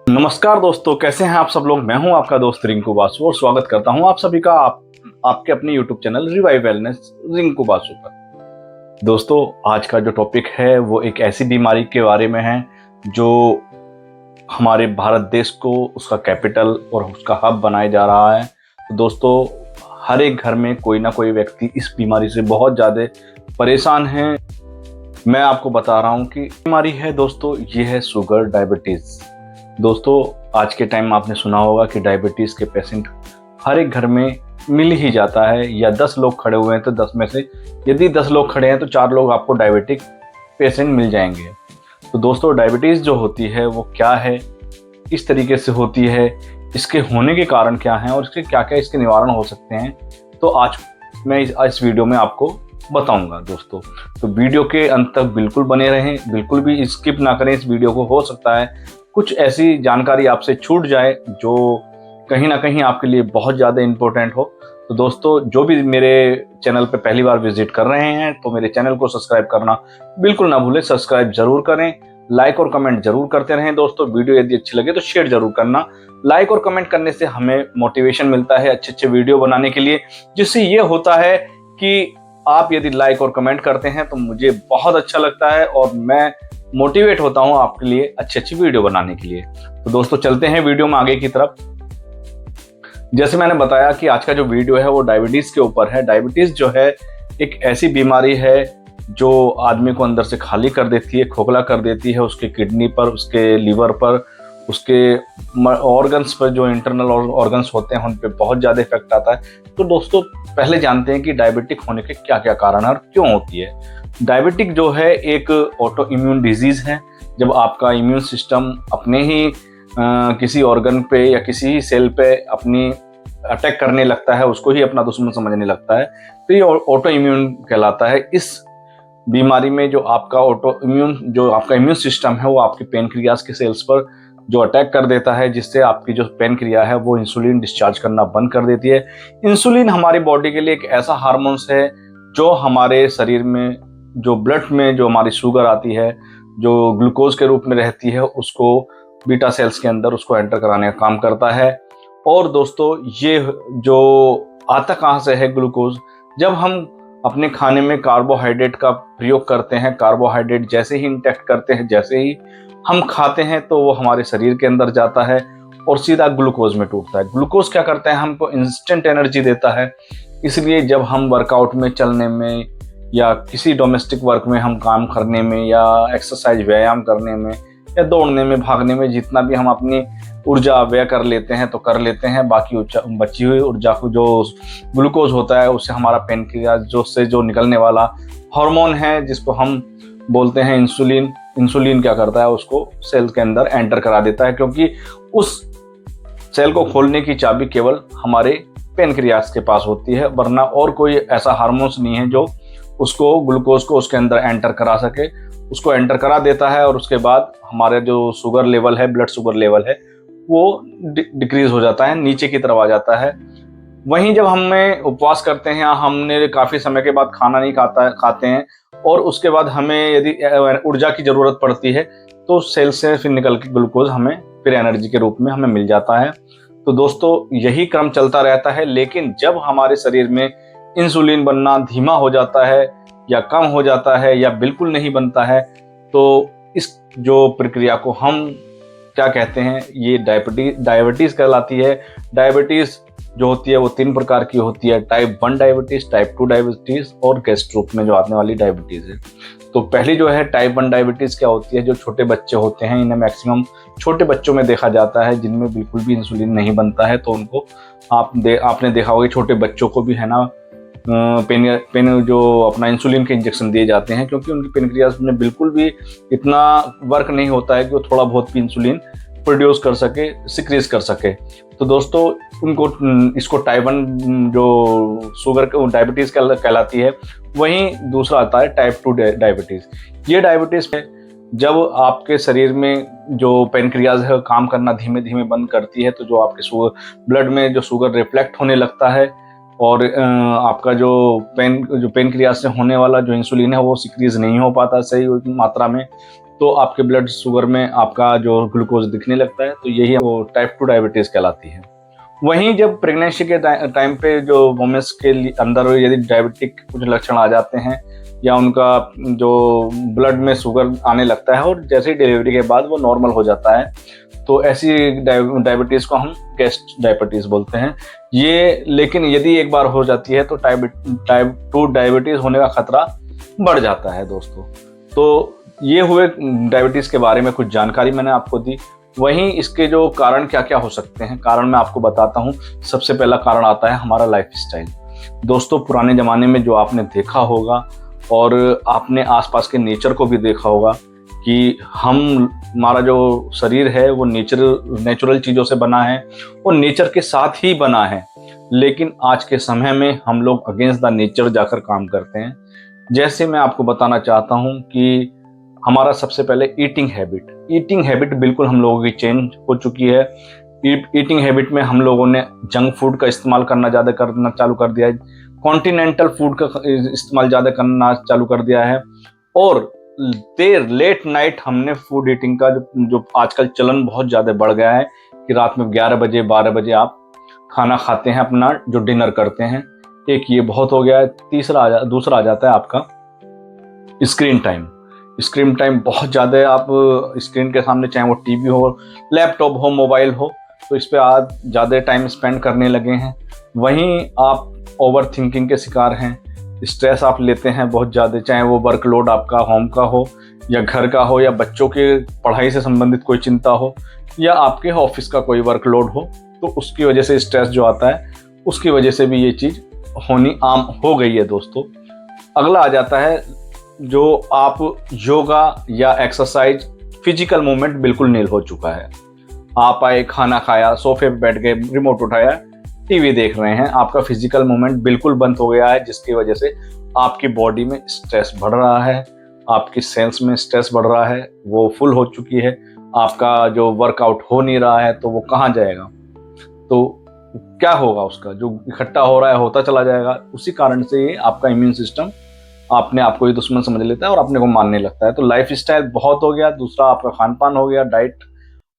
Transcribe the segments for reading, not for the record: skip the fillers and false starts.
नमस्कार दोस्तों, कैसे हैं आप सब लोग। मैं हूं आपका दोस्त रिंकू बासु और स्वागत करता हूं आप सभी का आपके अपने YouTube channel revive wellness Rinku Basu पर। दोस्तों, आज का जो टॉपिक है वो एक ऐसी बीमारी के बारे में है जो हमारे भारत देश को उसका कैपिटल और उसका हब बनाया जा रहा है। तो दोस्तों, हर एक घर में कोई ना कोई व्यक्ति इस बीमारी से बहुत ज़्यादा परेशान है। मैं आपको बता रहा हूँ कि बीमारी है दोस्तों, ये है शुगर डायबिटीज़। दोस्तों, आज के टाइम में आपने सुना होगा कि डायबिटीज़ के पेशेंट हर एक घर में मिल ही जाता है, या 10 लोग खड़े हुए हैं तो 10 में से यदि 10 लोग खड़े हैं तो 4 लोग आपको डायबिटिक पेशेंट मिल जाएंगे। तो दोस्तों, डायबिटीज़ जो होती है वो क्या है, किस तरीके से होती है, इसके होने के कारण क्या हैं और इसके क्या क्या इसके निवारण हो सकते हैं, तो आज मैं इस वीडियो में आपको बताऊंगा दोस्तों। तो वीडियो के अंत तक बिल्कुल बने रहें, बिल्कुल भी स्किप ना करें इस वीडियो को। हो सकता है कुछ ऐसी जानकारी आपसे छूट जाए जो कहीं ना कहीं आपके लिए बहुत ज़्यादा इम्पोर्टेंट हो। तो दोस्तों, जो भी मेरे चैनल पे पहली बार विजिट कर रहे हैं तो मेरे चैनल को सब्सक्राइब करना बिल्कुल ना भूलें। सब्सक्राइब जरूर करें, लाइक और कमेंट जरूर करते रहें दोस्तों। वीडियो यदि अच्छी लगे तो शेयर जरूर करना। लाइक और कमेंट करने से हमें मोटिवेशन मिलता है अच्छे अच्छे वीडियो बनाने के लिए, जिससे ये होता है कि आप यदि लाइक और कमेंट करते हैं तो मुझे बहुत अच्छा लगता है और मैं मोटिवेट होता हूं आपके लिए अच्छी अच्छी वीडियो बनाने के लिए। तो दोस्तों, चलते हैं वीडियो में आगे की तरफ। जैसे मैंने बताया कि आज का जो वीडियो है वो डायबिटीज के ऊपर है। डायबिटीज जो है एक ऐसी बीमारी है जो आदमी को अंदर से खाली कर देती है, खोखला कर देती है। उसके किडनी पर, उसके लीवर पर, उसके ऑर्गन्स पर, जो इंटरनल ऑर्गन्स होते हैं उन पे बहुत ज़्यादा इफेक्ट आता है। तो दोस्तों, पहले जानते हैं कि डायबिटिक होने के क्या क्या कारण है और क्यों होती है। डायबिटिक जो है एक ऑटो इम्यून डिजीज़ है। जब आपका इम्यून सिस्टम अपने ही किसी ऑर्गन पे या किसी ही सेल पे अपनी अटैक करने लगता है, उसको ही अपना दुश्मन समझने लगता है, तो ये ऑटो इम्यून कहलाता है। इस बीमारी में जो आपका इम्यून सिस्टम है वो आपके पेनक्रियास के सेल्स पर जो अटैक कर देता है, जिससे आपकी जो पेनक्रिया है वो इंसुलिन डिस्चार्ज करना बंद कर देती है। इंसुलिन हमारी बॉडी के लिए एक ऐसा हार्मोन्स है जो हमारे शरीर में, जो ब्लड में जो हमारी शुगर आती है, जो ग्लूकोज के रूप में रहती है, उसको बीटा सेल्स के अंदर उसको एंटर कराने का काम करता है। और दोस्तों, ये जो आता कहाँ से है ग्लूकोज, जब हम अपने खाने में कार्बोहाइड्रेट का प्रयोग करते हैं, कार्बोहाइड्रेट जैसे ही इंटेक्ट करते हैं, जैसे ही हम खाते हैं तो वो हमारे शरीर के अंदर जाता है और सीधा ग्लूकोज में टूटता है। ग्लूकोज क्या करता है, हमको इंस्टेंट एनर्जी देता है। इसलिए जब हम वर्कआउट में, चलने में, या किसी डोमेस्टिक वर्क में हम काम करने में, या एक्सरसाइज व्यायाम करने में, या दौड़ने में, भागने में, जितना भी हम अपनी ऊर्जा व्यय कर लेते हैं तो कर लेते हैं। बाकी बची हुई ऊर्जा को, जो ग्लूकोज होता है, उससे हमारा पेनक्रियास जो निकलने वाला हार्मोन है जिसको हम बोलते हैं इंसुलिन, इंसुलिन क्या करता है, उसको सेल के अंदर एंटर करा देता है। क्योंकि उस सेल को खोलने की चाबी केवल हमारे पेनक्रियास के पास होती है, वरना और कोई ऐसा हार्मोन्स नहीं है जो उसको, ग्लूकोज को उसके अंदर एंटर करा सके। उसको एंटर करा देता है और उसके बाद हमारे जो शुगर लेवल है, ब्लड शुगर लेवल है, वो डिक्रीज हो जाता है, नीचे की तरफ आ जाता है। वहीं जब हमें उपवास करते हैं, हमने काफ़ी समय के बाद खाना नहीं खाते हैं और उसके बाद हमें यदि ऊर्जा की ज़रूरत पड़ती है तो सेल से फिर निकल के ग्लूकोज हमें फिर एनर्जी के रूप में हमें मिल जाता है। तो दोस्तों, यही क्रम चलता रहता है। लेकिन जब हमारे शरीर में इंसुलिन बनना धीमा हो जाता है, या कम हो जाता है, या बिल्कुल नहीं बनता है, तो इस जो प्रक्रिया को हम क्या कहते हैं, ये डायबिटीज़ कहलाती है। डायबिटीज़ जो होती है वो 3 प्रकार की होती है: टाइप 1 डायबिटीज़, टाइप 2 डायबिटीज़ और गैस्ट्रो में जो आने वाली डायबिटीज़ है। तो पहली जो है टाइप 1 डायबिटीज़ क्या होती है, जो छोटे बच्चे होते हैं, इन्हें मैक्सिमम छोटे बच्चों में देखा जाता है जिनमें बिल्कुल भी इंसुलिन नहीं बनता है। तो उनको आपने देखा होगा, छोटे बच्चों को भी है ना पेन जो अपना इंसुलिन के इंजेक्शन दिए जाते हैं, क्योंकि उनकी पेनक्रियास में बिल्कुल भी इतना वर्क नहीं होता है कि वो थोड़ा बहुत भी इंसुलिन प्रोड्यूस कर सके, सिक्रीज कर सके। तो दोस्तों, उनको इसको टाइप 1 जो शुगर डायबिटीज़ कहलाती है। वहीं दूसरा आता है टाइप 2 डायबिटीज़। ये डायबिटीज़ है जब आपके शरीर में जो पेनक्रियाज है काम करना धीमे धीमे बंद करती है, तो जो आपके ब्लड में जो शुगर रिफ्लेक्ट होने लगता है और आपका जो पेनक्रियाज से होने वाला जो इंसुलिन है वो सिक्रीज नहीं हो पाता सही मात्रा में। तो आपके ब्लड शुगर में आपका जो ग्लूकोज दिखने लगता है, तो यही वो टाइप 2 डायबिटीज़ कहलाती है। वहीं जब प्रेगनेंसी के टाइम पे जो वुमेन्स के अंदर यदि डायबिटिक कुछ लक्षण आ जाते हैं या उनका जो ब्लड में शुगर आने लगता है और जैसे ही डिलीवरी के बाद वो नॉर्मल हो जाता है, तो ऐसी डायबिटीज़ को हम गेस्ट डायबिटीज़ बोलते हैं। ये लेकिन यदि एक बार हो जाती है तो टाइप 2 डायबिटीज़ होने का खतरा बढ़ जाता है दोस्तों। तो ये हुए डायबिटीज़ के बारे में कुछ जानकारी मैंने आपको दी। वहीं इसके जो कारण क्या क्या हो सकते हैं, कारण मैं आपको बताता हूँ। सबसे पहला कारण आता है हमारा लाइफस्टाइल। दोस्तों, पुराने ज़माने में जो आपने देखा होगा और आपने आसपास के नेचर को भी देखा होगा कि हमारा जो शरीर है वो नेचुरल चीज़ों से बना है और नेचर के साथ ही बना है। लेकिन आज के समय में हम लोग अगेंस्ट द नेचर जाकर काम करते हैं। जैसे मैं आपको बताना चाहता हूँ कि हमारा सबसे पहले ईटिंग हैबिट बिल्कुल हम लोगों की चेंज हो चुकी है। ईटिंग हैबिट में हम लोगों ने जंक फूड का इस्तेमाल करना चालू कर दिया है, कॉन्टिनेंटल फूड का इस्तेमाल ज़्यादा करना चालू कर दिया है और लेट नाइट हमने फूड ईटिंग का जो आजकल चलन बहुत ज़्यादा बढ़ गया है कि रात में 11 बजे 12 बजे आप खाना खाते हैं, अपना जो डिनर करते हैं। एक ये बहुत हो गया है। दूसरा आ जाता है आपका स्क्रीन टाइम बहुत ज़्यादा है। आप स्क्रीन के सामने, चाहे वो टीवी हो, लैपटॉप हो, मोबाइल हो, तो इस पर आप ज़्यादा टाइम स्पेंड करने लगे हैं। वहीं आप ओवर थिंकिंग के शिकार हैं, स्ट्रेस आप लेते हैं बहुत ज़्यादा, चाहे वो वर्कलोड आपका होम का हो या घर का हो या बच्चों के पढ़ाई से संबंधित कोई चिंता हो या आपके ऑफिस का कोई वर्कलोड हो, तो उसकी वजह से स्ट्रेस जो आता है उसकी वजह से भी ये चीज़ होनी आम हो गई है दोस्तों। अगला आ जाता है जो आप योगा या एक्सरसाइज, फिजिकल मूवमेंट बिल्कुल नील हो चुका है। आप आए, खाना खाया, सोफे पे बैठ गए, रिमोट उठाया, टीवी देख रहे हैं, आपका फिजिकल मूवमेंट बिल्कुल बंद हो गया है, जिसकी वजह से आपकी बॉडी में स्ट्रेस बढ़ रहा है, आपकी सेल्स में स्ट्रेस बढ़ रहा है, वो फुल हो चुकी है। आपका जो वर्कआउट हो नहीं रहा है तो वो कहाँ जाएगा, तो क्या होगा, उसका जो इकट्ठा हो रहा है होता चला जाएगा। उसी कारण से ये आपका इम्यून सिस्टम अपने आप को ही दुश्मन समझ लेता है और अपने को मानने लगता है। तो लाइफस्टाइल बहुत हो गया। दूसरा आपका खान पान हो गया, डाइट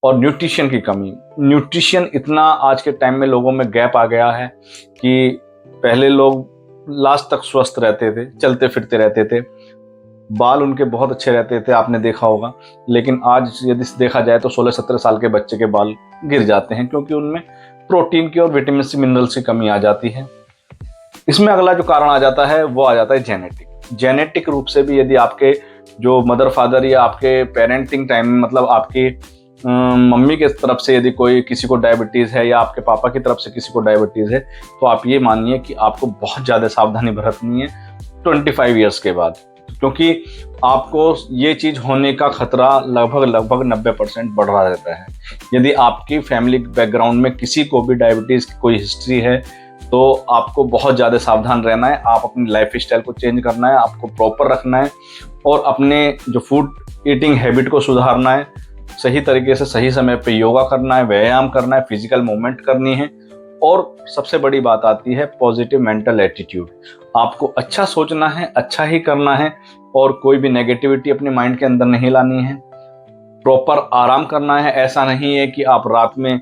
और न्यूट्रिशन की कमी। न्यूट्रिशन इतना आज के टाइम में लोगों में गैप आ गया है कि पहले लोग लास्ट तक स्वस्थ रहते थे, चलते फिरते रहते थे, बाल उनके बहुत अच्छे रहते थे, आपने देखा होगा। लेकिन आज यदि देखा जाए तो 16-17 साल के बच्चे के बाल गिर जाते हैं, क्योंकि उनमें प्रोटीन की और विटामिन सी, मिनरल्स की कमी आ जाती है। इसमें अगला जो कारण आ जाता है वो आ जाता है जेनेटिक रूप से भी। यदि आपके जो मदर फादर या आपके पेरेंटिंग टाइम में, मतलब आपकी मम्मी के तरफ से यदि किसी को डायबिटीज़ है या आपके पापा की तरफ से किसी को डायबिटीज़ है, तो आप ये मानिए कि आपको बहुत ज़्यादा सावधानी बरतनी है 25 ईयर्स के बाद, क्योंकि आपको ये चीज़ होने का खतरा लगभग 90% बढ़ रहा रहता है। यदि आपकी फैमिली बैकग्राउंड में किसी को भी डायबिटीज़ की कोई हिस्ट्री है तो आपको बहुत ज़्यादा सावधान रहना है। आप अपनी लाइफस्टाइल को चेंज करना है, आपको प्रॉपर रखना है और अपने जो फूड ईटिंग हैबिट को सुधारना है। सही तरीके से सही समय पे योगा करना है, व्यायाम करना है, फिजिकल मूवमेंट करनी है। और सबसे बड़ी बात आती है पॉजिटिव मेंटल एटीट्यूड। आपको अच्छा सोचना है, अच्छा ही करना है और कोई भी नेगेटिविटी अपने माइंड के अंदर नहीं लानी है। प्रॉपर आराम करना है। ऐसा नहीं है कि आप रात में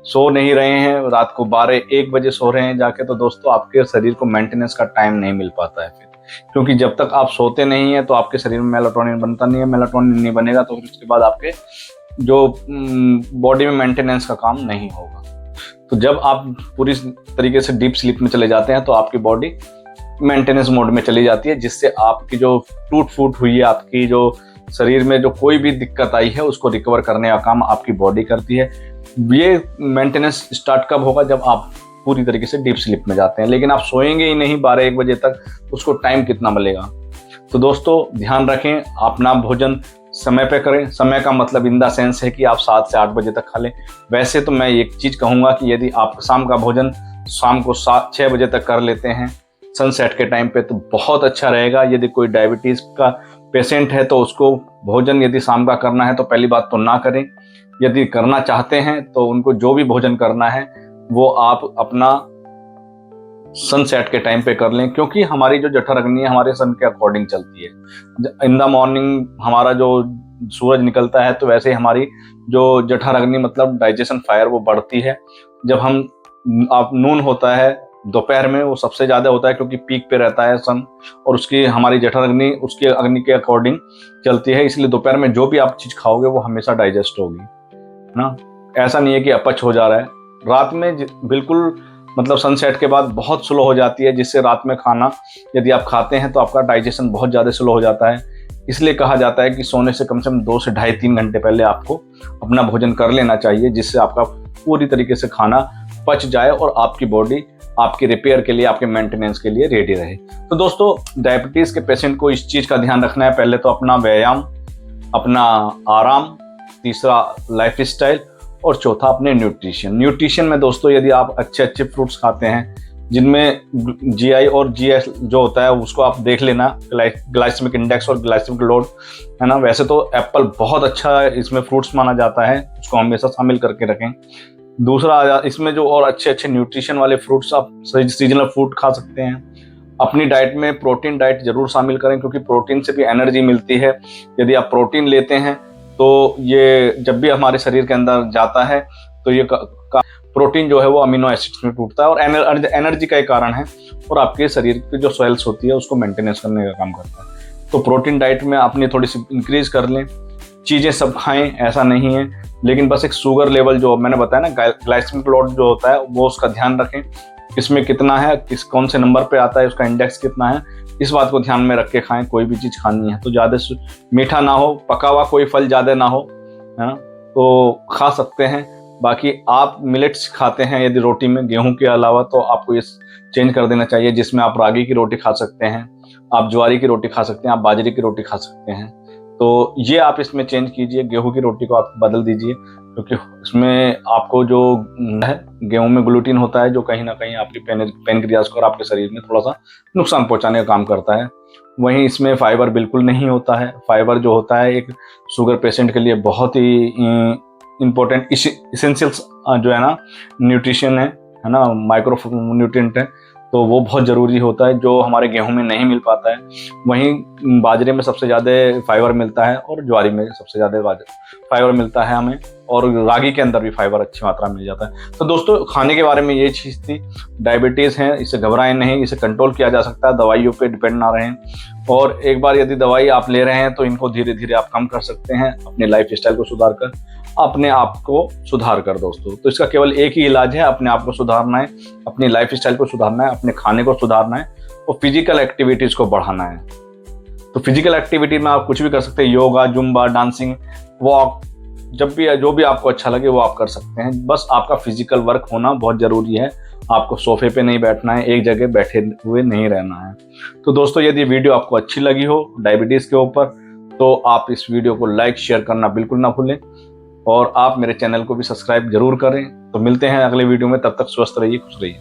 सो नहीं रहे हैं, रात को 12-1 बजे सो रहे हैं जाके, तो दोस्तों आपके शरीर को मेंटेनेंस का टाइम नहीं मिल पाता है फिर, क्योंकि जब तक आप सोते नहीं हैं तो आपके शरीर में मेलाटोनिन बनता नहीं है। मेलाटोनिन नहीं बनेगा तो फिर उसके बाद आपके जो बॉडी में मेंटेनेंस का काम नहीं होगा। तो जब आप पूरी तरीके से डीप स्लीप में चले जाते हैं तो आपकी बॉडी मेंटेनेंस मोड में चली जाती है, जिससे आपकी जो टूट फूट हुई है, आपकी जो शरीर में जो कोई भी दिक्कत आई है उसको रिकवर करने का काम आपकी बॉडी करती है। ये मेंटेनेंस स्टार्ट कब होगा? जब आप पूरी तरीके से डीप स्लीप में जाते हैं। लेकिन आप सोएंगे ही नहीं 12-1 बजे तक, उसको टाइम कितना मिलेगा? तो दोस्तों ध्यान रखें, अपना भोजन समय पे करें। समय का मतलब इन द सेंस है कि आप 7 से 8 बजे तक खा लें। वैसे तो मैं एक चीज़ कहूँगा कि यदि आप शाम का भोजन शाम को 6 बजे तक कर लेते हैं सनसेट के टाइम पे, तो बहुत अच्छा रहेगा। यदि कोई डायबिटीज़ का पेशेंट है तो उसको भोजन यदि शाम का करना है तो पहली बात तो ना करें। यदि करना चाहते हैं तो उनको जो भी भोजन करना है वो आप अपना सनसेट के टाइम पे कर लें, क्योंकि हमारी जो जठर अग्नि है हमारे सन के अकॉर्डिंग चलती है। इन द मॉर्निंग हमारा जो सूरज निकलता है तो वैसे ही हमारी जो जठराग्नि मतलब डाइजेशन फायर वो बढ़ती है। जब हम आप नून होता है दोपहर में, वो सबसे ज़्यादा होता है क्योंकि पीक पे रहता है सन, और उसकी हमारी जठराग्नि उसके अग्नि के अकॉर्डिंग चलती है, इसलिए दोपहर में जो भी आप चीज़ खाओगे वो हमेशा डाइजेस्ट होगी, है ना। ऐसा नहीं है कि अपच हो जा रहा है। रात में बिल्कुल मतलब सनसेट के बाद बहुत स्लो हो जाती है, जिससे रात में खाना यदि आप खाते हैं तो आपका डाइजेशन बहुत ज़्यादा स्लो हो जाता है। इसलिए कहा जाता है कि सोने से कम 2 से ढाई 3 घंटे पहले आपको अपना भोजन कर लेना चाहिए, जिससे आपका पूरी तरीके से खाना पच जाए और आपकी बॉडी आपकी रिपेयर के लिए, आपके मेंटेनेंस के लिए रेडी रहे। तो दोस्तों, डायबिटीज़ के पेशेंट को इस चीज़ का ध्यान रखना है, पहले तो अपना व्यायाम, अपना आराम, तीसरा लाइफ स्टाइल और चौथा अपने न्यूट्रिशन में दोस्तों यदि आप अच्छे अच्छे फ्रूट्स खाते हैं जिनमें जीआई और जीएस जो होता है उसको आप देख लेना, ग्लाइसेमिक इंडेक्स और ग्लाइसेमिक लोड, है ना। वैसे तो एप्पल बहुत अच्छा इसमें फ्रूट्स माना जाता है, उसको हमेशा शामिल करके रखें। दूसरा, इसमें जो और अच्छे अच्छे न्यूट्रिशन वाले फ्रूट्स, आप सीजनल फ्रूट खा सकते हैं। अपनी डाइट में प्रोटीन डाइट जरूर शामिल करें, क्योंकि प्रोटीन से भी एनर्जी मिलती है। यदि आप प्रोटीन लेते हैं तो ये जब भी हमारे शरीर के अंदर जाता है तो ये प्रोटीन जो है वो अमीनो एसिड्स में टूटता है और एनर्जी का एक कारण है, और आपके शरीर की जो सेल्स होती है उसको मेंटेनेंस करने का काम करता है। तो प्रोटीन डाइट में अपनी थोड़ी सी इंक्रीज कर लें। चीज़ें सब खाएं ऐसा नहीं है, लेकिन बस एक शुगर लेवल जो मैंने बताया ना, ग्लाइसेमिक लोड जो होता है वो उसका ध्यान रखें, किसमें कितना है, कौन से नंबर पे आता है, उसका इंडेक्स कितना है, इस बात को ध्यान में रख के खाएं। कोई भी चीज़ खानी है तो ज़्यादा मीठा ना हो, पका हुआ कोई फल ज़्यादा ना हो, है ना, तो खा सकते हैं। बाकी आप मिलेट्स खाते हैं यदि रोटी में, गेहूं के अलावा, तो आपको ये चेंज कर देना चाहिए, जिसमें आप रागी की रोटी खा सकते हैं, आप ज्वारी की रोटी खा सकते हैं, आप बाजरे की रोटी खा सकते हैं। तो ये आप इसमें चेंज कीजिए, गेहूं की रोटी को आप बदल दीजिए, क्योंकि इसमें आपको जो है गेहूं में ग्लूटीन होता है जो कहीं ना कहीं आपकी पेनक्रियाज को और आपके शरीर में थोड़ा सा नुकसान पहुंचाने का काम करता है। वहीं इसमें फाइबर बिल्कुल नहीं होता है। फाइबर जो होता है एक शुगर पेशेंट के लिए बहुत ही इम्पोर्टेंट इसेंशियल्स जो है ना न्यूट्रिशन है ना, माइक्रो न्यूट्रिएंट है, तो वो बहुत ज़रूरी होता है जो हमारे गेहूं में नहीं मिल पाता है। वहीं बाजरे में सबसे ज़्यादा फाइबर मिलता है और ज्वारी में सबसे ज़्यादा फाइबर मिलता है हमें, और रागी के अंदर भी फाइबर अच्छी मात्रा में मिल जाता है। तो दोस्तों, खाने के बारे में ये चीज़ थी। डायबिटीज़ है, इसे घबराएं नहीं, इसे कंट्रोल किया जा सकता है, दवाइयों पे डिपेंड ना रहें, और एक बार यदि दवाई आप ले रहे हैं तो इनको धीरे धीरे आप कम कर सकते हैं अपने लाइफ स्टाइल को सुधार कर, अपने आप को सुधार कर दोस्तों। तो इसका केवल एक ही इलाज है, अपने आप को सुधारना है, अपनी लाइफ स्टाइल को सुधारना है, अपने खाने को सुधारना है और फिजिकल एक्टिविटीज को बढ़ाना है। तो फिजिकल एक्टिविटी में आप कुछ भी कर सकते हैं, योगा, जुम्बा, डांसिंग, वॉक, जब भी जो भी आपको अच्छा लगे वो आप कर सकते हैं। बस आपका फिजिकल वर्क होना बहुत ज़रूरी है। आपको सोफे पे नहीं बैठना है, एक जगह बैठे हुए नहीं रहना है। तो दोस्तों, यदि वीडियो आपको अच्छी लगी हो डायबिटीज़ के ऊपर, तो आप इस वीडियो को लाइक शेयर करना बिल्कुल ना भूलें, और आप मेरे चैनल को भी सब्सक्राइब जरूर करें। तो मिलते हैं अगले वीडियो में, तब तक स्वस्थ रहिए, खुश रहिए।